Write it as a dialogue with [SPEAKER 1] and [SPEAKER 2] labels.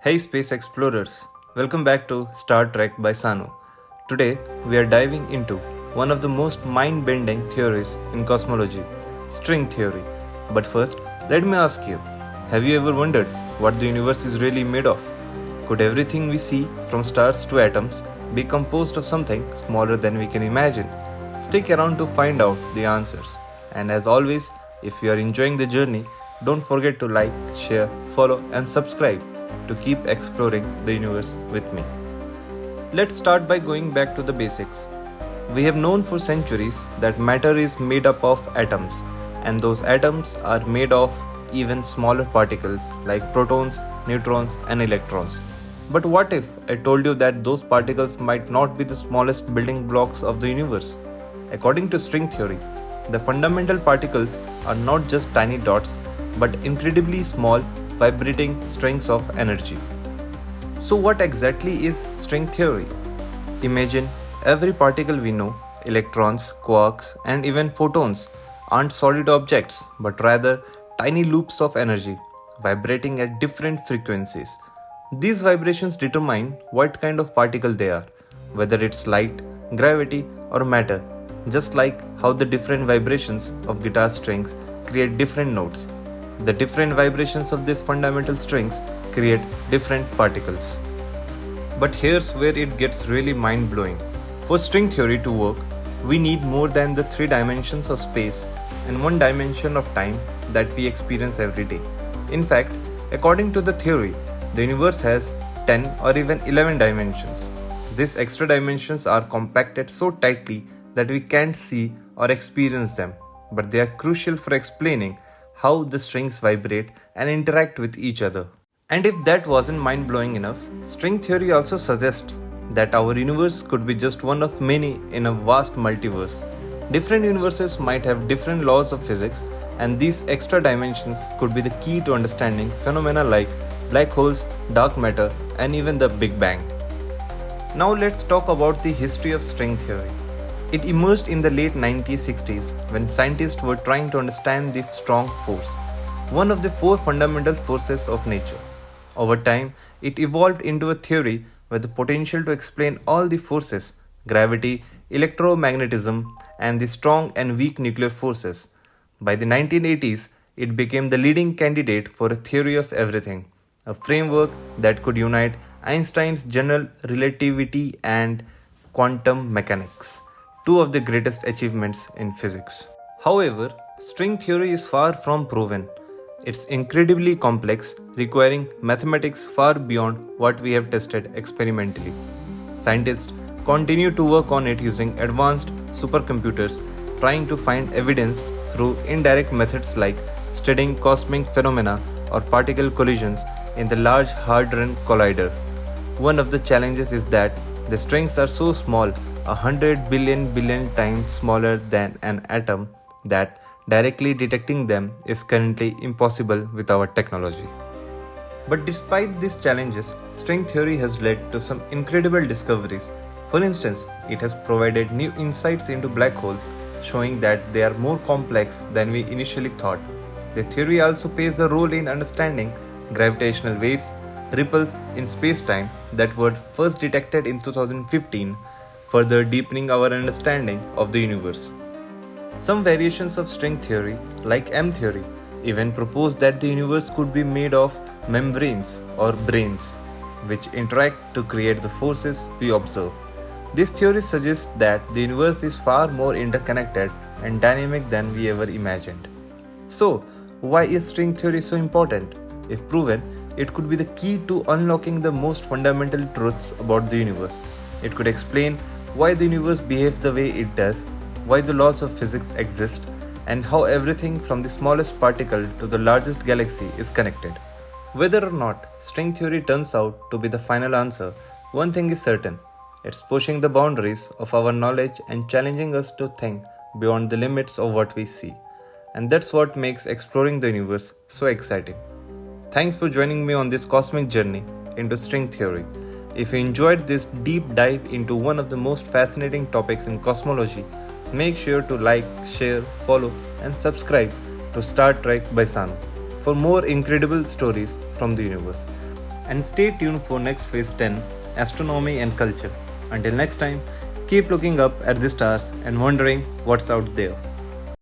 [SPEAKER 1] Hey space explorers, welcome back to Star Trek by Sanu. Today we are diving into one of the most mind-bending theories in cosmology, string theory. But first, let me ask you, have you ever wondered what the universe is really made of? Could everything we see from stars to atoms be composed of something smaller than we can imagine? Stick around to find out the answers. And as always, if you are enjoying the journey, don't forget to like, share, follow, and subscribe to keep exploring the universe with me. Let's start by going back to the basics. We have known for centuries that matter is made up of atoms, and those atoms are made of even smaller particles like protons, neutrons, and electrons. But what if I told you that those particles might not be the smallest building blocks of the universe? According to string theory, the fundamental particles are not just tiny dots but incredibly small vibrating strings of energy. So, what exactly is string theory? Imagine every particle we know, electrons, quarks, and even photons, aren't solid objects but rather tiny loops of energy vibrating at different frequencies. These vibrations determine what kind of particle they are, whether it's light, gravity, or matter, just like how the different vibrations of guitar strings create different notes. The different vibrations of these fundamental strings create different particles. But here's where it gets really mind-blowing. For string theory to work, we need more than the three dimensions of space and one dimension of time that we experience every day. In fact, according to the theory, the universe has 10 or even 11 dimensions. These extra dimensions are compacted so tightly that we can't see or experience them, but they are crucial for explaining how the strings vibrate and interact with each other. And if that wasn't mind blowing enough, string theory also suggests that our universe could be just one of many in a vast multiverse. Different universes might have different laws of physics, and these extra dimensions could be the key to understanding phenomena like black holes, dark matter, and even the Big Bang. Now let's talk about the history of string theory. It emerged in the late 1960s when scientists were trying to understand the strong force, one of the four fundamental forces of nature. Over time, it evolved into a theory with the potential to explain all the forces gravity, electromagnetism, and the strong and weak nuclear forces. By the 1980s, it became the leading candidate for a theory of everything, a framework that could unite Einstein's general relativity and quantum mechanics, two of the greatest achievements in physics. However, string theory is far from proven. It's incredibly complex, requiring mathematics far beyond what we have tested experimentally. Scientists continue to work on it using advanced supercomputers, trying to find evidence through indirect methods like studying cosmic phenomena or particle collisions in the Large Hadron Collider. One of the challenges is that the strings are so small, 100 billion times smaller than an atom, that directly detecting them is currently impossible with our technology. But despite these challenges, string theory has led to some incredible discoveries. For instance, it has provided new insights into black holes, showing that they are more complex than we initially thought. The theory also plays a role in understanding gravitational waves, ripples in space-time that were first detected in 2015, further deepening our understanding of the universe. Some variations of string theory, like M theory, even propose that the universe could be made of membranes or branes, which interact to create the forces we observe. This theory suggests that the universe is far more interconnected and dynamic than we ever imagined. So, why is string theory so important? If proven, it could be the key to unlocking the most fundamental truths about the universe. It could explain why the universe behaves the way it does, why the laws of physics exist, and how everything from the smallest particle to the largest galaxy is connected. Whether or not string theory turns out to be the final answer, one thing is certain: it's pushing the boundaries of our knowledge and challenging us to think beyond the limits of what we see. And that's what makes exploring the universe so exciting. Thanks for joining me on this cosmic journey into string theory. If you enjoyed this deep dive into one of the most fascinating topics in cosmology, make sure to like, share, follow, and subscribe to Star Trek by Sun for more incredible stories from the universe. and stay tuned for next phase 10, astronomy and culture. Until next time, keep looking up at the stars and wondering what's out there.